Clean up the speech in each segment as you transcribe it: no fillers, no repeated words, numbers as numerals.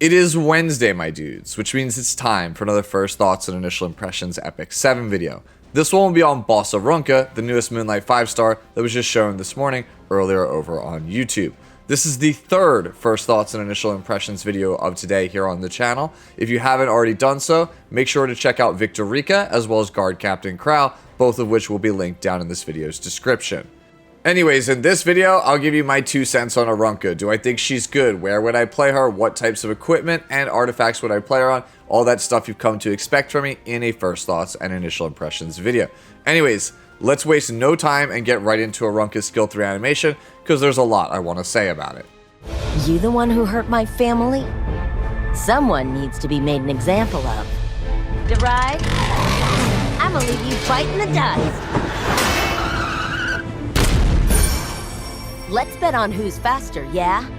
It is Wednesday, my dudes, which means it's time for another First Thoughts and Initial Impressions Epic 7 video. This one will be on Boss Arunka, the newest Moonlight 5-star that was just shown this morning earlier over on YouTube. This is the third First Thoughts and Initial Impressions video of today here on the channel. If you haven't already done so, make sure to check out Victorica as well as Guard Captain Crow, both of which will be linked down in this video's description. Anyways, in this video, I'll give you my 2 cents on Arunka. Do I think she's good? Where would I play her? What types of equipment and artifacts would I play her on? All that stuff you've come to expect from me in a First Thoughts and Initial Impressions video. Anyways, let's waste no time and get right into Arunka's Skill 3 animation, because there's a lot I want to say about it. You the one who hurt my family? Someone needs to be made an example of. Deride? I'ma leave you biting the dust. Let's bet on who's faster, yeah?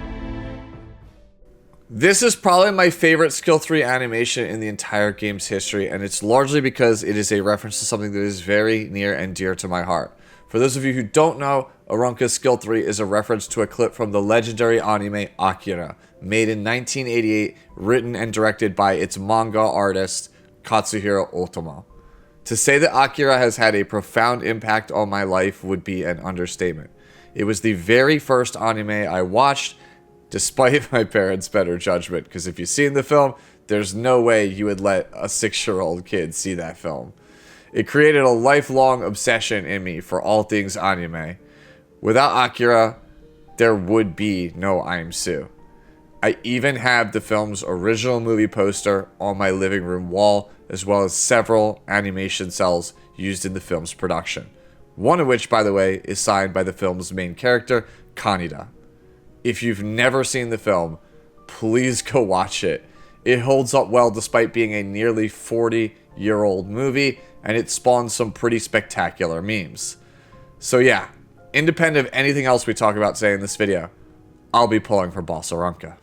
This is probably my favorite Skill 3 animation in the entire game's history, and it's largely because it is a reference to something that is very near and dear to my heart. For those of you who don't know, Arunka's Skill 3 is a reference to a clip from the legendary anime Akira, made in 1988, written and directed by its manga artist Katsuhiro Otomo. To say that Akira has had a profound impact on my life would be an understatement. It was the very first anime I watched, despite my parents' better judgment, because if you've seen the film, there's no way you would let a 6-year-old kid see that film. It created a lifelong obsession in me for all things anime. Without Akira, there would be no I'm Sue. I even have the film's original movie poster on my living room wall, as well as several animation cells used in the film's production. One of which, by the way, is signed by the film's main character, Kaneda. If you've never seen the film, please go watch it. It holds up well despite being a nearly 40-year-old movie, and it spawns some pretty spectacular memes. So yeah, independent of anything else we talk about today in this video, I'll be pulling for Boss Arunka.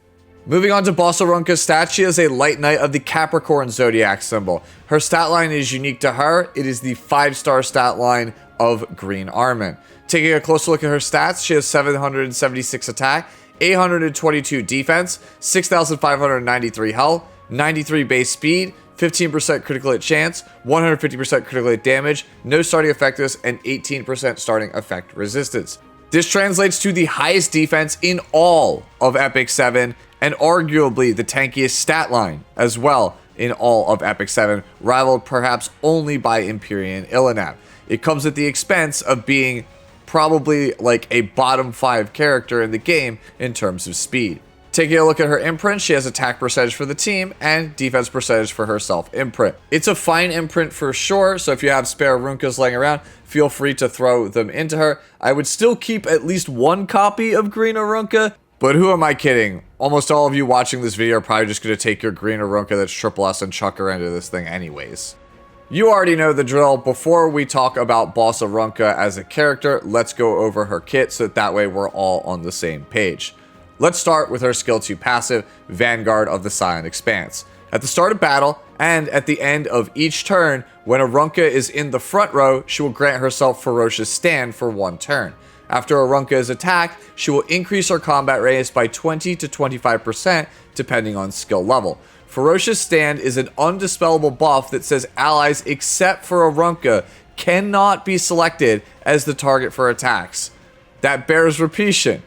Moving on to Boss Arunka's stats, she is a Light Knight of the Capricorn zodiac symbol. Her stat line is unique to her. It is the 5-star stat line of Green Armin. Taking a closer look at her stats, she has 776 attack, 822 defense, 6,593 health, 93 base speed, 15% critical hit chance, 150% critical hit damage, no starting effectiveness, and 18% starting effect resistance. This translates to the highest defense in all of Epic 7, and arguably the tankiest stat line as well in all of Epic 7, rivaled perhaps only by Empyrean Ilinab. It comes at the expense of being probably like a bottom 5 character in the game in terms of speed. Taking a look at her imprint, she has attack percentage for the team and defense percentage for her self imprint. It's a fine imprint for sure, so if you have spare Arunkas laying around, feel free to throw them into her. I would still keep at least one copy of Green Arunka, but who am I kidding? Almost all of you watching this video are probably just going to take your Green Arunka that's triple S and chuck her into this thing anyways. You already know the drill. Before we talk about Boss Arunka as a character, let's go over her kit so that way we're all on the same page. Let's start with her Skill 2 passive, Vanguard of the Silent Expanse. At the start of battle, and at the end of each turn, when Arunka is in the front row, she will grant herself Ferocious Stand for 1 turn. After Arunka is attacked, she will increase her combat radius by 20 to 25% depending on skill level. Ferocious Stand is an undispellable buff that says allies except for Arunka cannot be selected as the target for attacks. That bears repetition.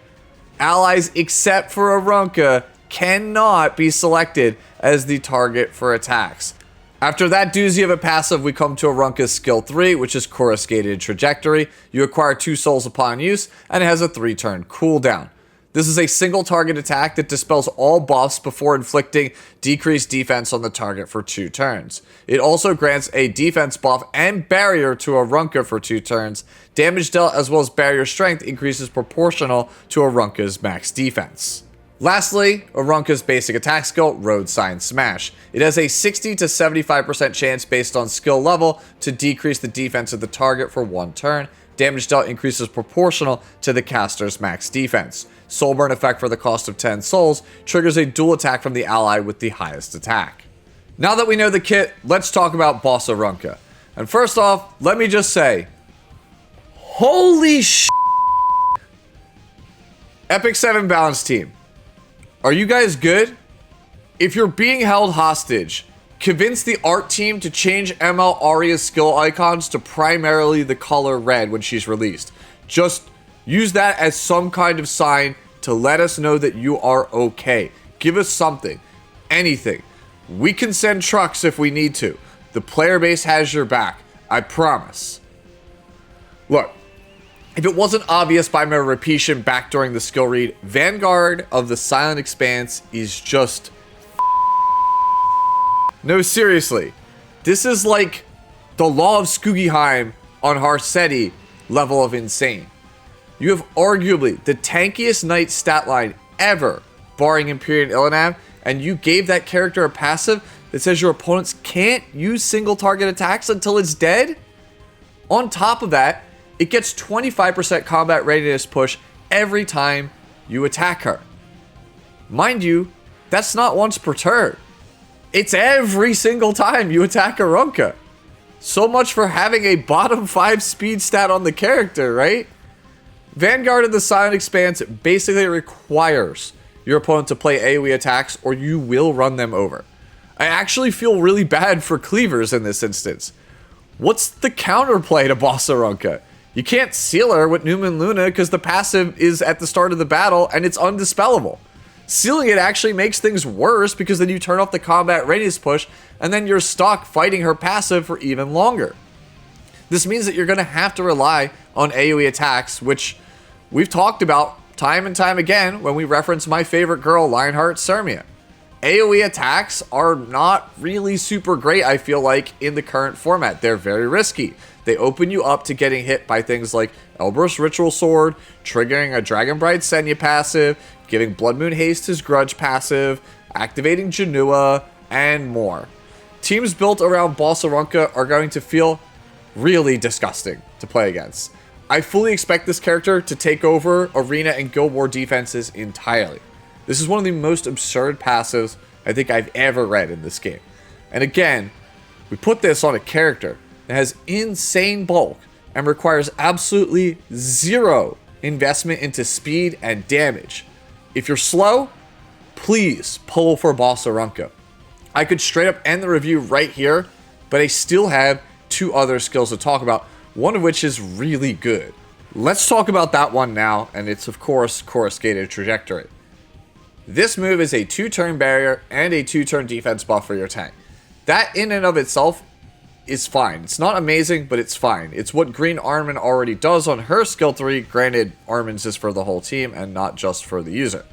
Allies except for Arunka cannot be selected as the target for attacks. After that doozy of a passive, we come to Arunka's Skill 3, which is Coruscated Trajectory. You acquire 2 souls upon use, and it has a 3-turn cooldown. This is a single target attack that dispels all buffs before inflicting decreased defense on the target for 2 turns. It also grants a defense buff and barrier to Arunka for 2 turns. Damage dealt as well as barrier strength increases proportional to Arunka's max defense. Lastly, Arunka's basic attack skill, Road Sign Smash. It has a 60 to 75% chance based on skill level to decrease the defense of the target for 1 turn. Damage dealt increases proportional to the caster's max defense. Soulburn effect for the cost of 10 souls triggers a dual attack from the ally with the highest attack. Now that we know the kit, let's talk about Boss Arunka. And first off, let me just say, holy sh**. Epic 7 balance team. Are you guys good? If you're being held hostage, convince the art team to change ML Aria's skill icons to primarily the color red when she's released. Just use that as some kind of sign to let us know that you are okay. Give us something. Anything. We can send trucks if we need to. The player base has your back. I promise. Look, if it wasn't obvious by my repetition back during the skill read, Vanguard of the Silent Expanse is just... No, seriously. This is like the Law of Skugiheim on Harseti level of insane. You have arguably the tankiest knight stat line ever, barring Imperial Illidan, and you gave that character a passive that says your opponents can't use single target attacks until it's dead? On top of that, it gets 25% combat readiness push every time you attack her. Mind you, that's not once per turn. It's every single time you attack Arunka. So much for having a bottom 5 speed stat on the character, right? Vanguard of the Silent Expanse basically requires your opponent to play AoE attacks or you will run them over. I actually feel really bad for cleavers in this instance. What's the counterplay to Boss Arunka? You can't seal her with Newman Luna because the passive is at the start of the battle and it's undispellable. Sealing it actually makes things worse because then you turn off the combat readiness push and then you're stuck fighting her passive for even longer. This means that you're going to have to rely on AoE attacks, which we've talked about time and time again when we reference my favorite girl, Lionheart Sirmia. AoE attacks are not really super great, I feel like, in the current format. They're very risky. They open you up to getting hit by things like Elber's Ritual Sword, triggering a Dragonbride Senya passive, giving Blood Moon Haste his Grudge passive, activating Janua, and more. Teams built around Boss Arunka are going to feel really disgusting to play against. I fully expect this character to take over Arena and Guild War defenses entirely. This is one of the most absurd passives I think I've ever read in this game. And again, we put this on a character that has insane bulk and requires absolutely zero investment into speed and damage. If you're slow, please pull for Boss Arunka. I could straight up end the review right here, but I still have 2 other skills to talk about, one of which is really good. Let's talk about that one now, and it's of course Coruscated Trajectory. This move is a 2-turn barrier and a 2-turn defense buff for your tank. That in and of itself is fine. It's not amazing, but it's fine. It's what Green Armin already does on her skill 3. Granted, Armin's is for the whole team and not just for the user.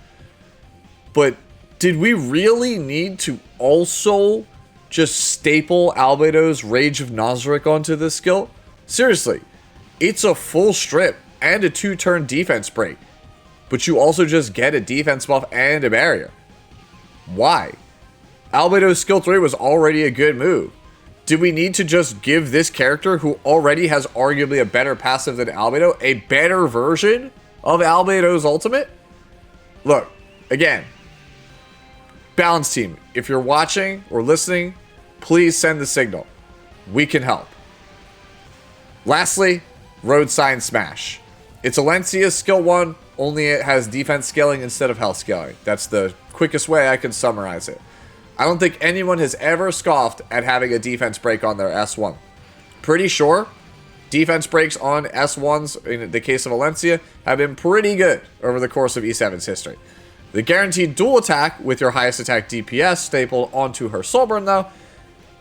But did we really need to also just staple Albedo's Rage of Nosric onto this skill? Seriously, it's a full strip and a 2-turn defense break. But you also just get a defense buff and a barrier. Why? Albedo's skill 3 was already a good move. Did we need to just give this character, who already has arguably a better passive than Albedo, a better version of Albedo's ultimate? Look, again, Balance Team, if you're watching or listening, please send the signal. We can help. Lastly, Road Sign Smash. It's Alencia's skill 1, only it has defense scaling instead of health scaling. That's the quickest way I can summarize it. I don't think anyone has ever scoffed at having a defense break on their S1. Pretty sure defense breaks on S1s, in the case of Alencia, have been pretty good over the course of E7's history. The guaranteed dual attack with your highest attack DPS stapled onto her Soulburn, though,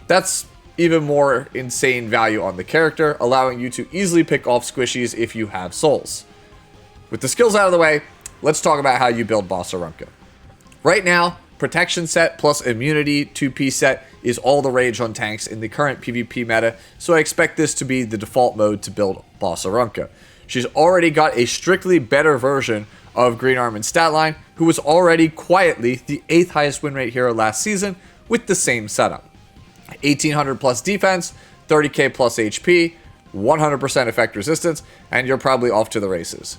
that's even more insane value on the character, allowing you to easily pick off squishies if you have souls. With the skills out of the way, let's talk about how you build Boss Arunka. Right now, Protection set plus Immunity 2-piece set is all the rage on tanks in the current PvP meta, so I expect this to be the default mode to build Boss Arunka. She's already got a strictly better version of Green Armin's stat line, who was already quietly the 8th highest win rate hero last season with the same setup. 1800 plus defense, 30k plus HP, 100% effect resistance, and you're probably off to the races.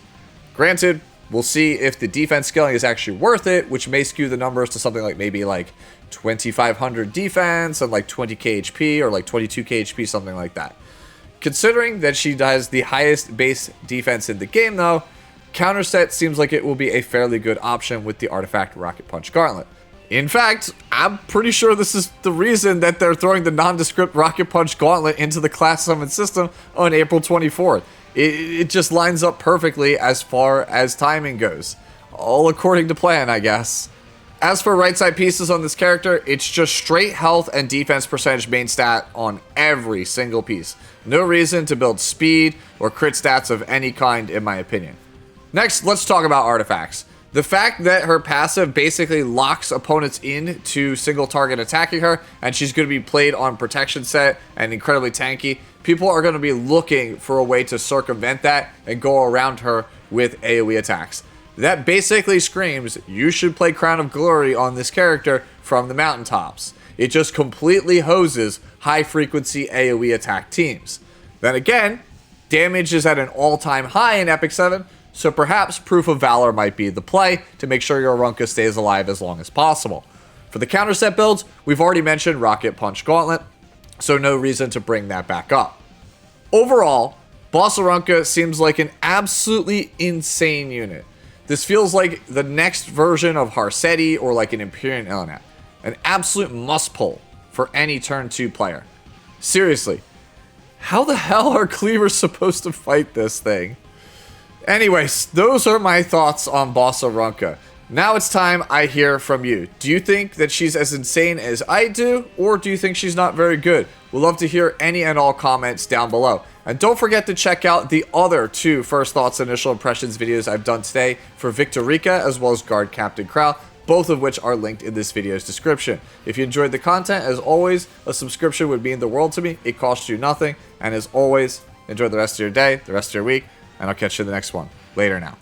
Granted, we'll see if the defense scaling is actually worth it, which may skew the numbers to something like maybe like 2500 defense and like 20k HP or like 22k HP, something like that. Considering that she has the highest base defense in the game though, counter set seems like it will be a fairly good option with the artifact Rocket Punch Gauntlet. In fact, I'm pretty sure this is the reason that they're throwing the nondescript Rocket Punch Gauntlet into the class summon system on April 24th. It just lines up perfectly as far as timing goes. All according to plan, I guess. As for right side pieces on this character, it's just straight health and defense percentage main stat on every single piece. No reason to build speed or crit stats of any kind, in my opinion. Next, let's talk about artifacts. The fact that her passive basically locks opponents in to single target attacking her, and she's going to be played on protection set and incredibly tanky, people are going to be looking for a way to circumvent that and go around her with AoE attacks. That basically screams, you should play Crown of Glory on this character from the mountaintops. It just completely hoses high frequency AoE attack teams. Then again, damage is at an all-time high in Epic 7, so perhaps Proof of Valor might be the play to make sure your Arunka stays alive as long as possible. For the counter set builds, we've already mentioned Rocket Punch Gauntlet, so no reason to bring that back up. Overall, Boss Arunka seems like an absolutely insane unit. This feels like the next version of Harsetti or like an Empyrean Elnat. An absolute must-pull for any turn 2 player. Seriously, how the hell are cleavers supposed to fight this thing? Anyways, those are my thoughts on Boss Arunka. Now it's time I hear from you. Do you think that she's as insane as I do, or do you think she's not very good? We'd love to hear any and all comments down below. And don't forget to check out the other 2 First Thoughts Initial Impressions videos I've done today for Victorica as well as Guard Captain Krau, both of which are linked in this video's description. If you enjoyed the content, as always, a subscription would mean the world to me. It costs you nothing. And as always, enjoy the rest of your day, the rest of your week, and I'll catch you in the next one. Later now.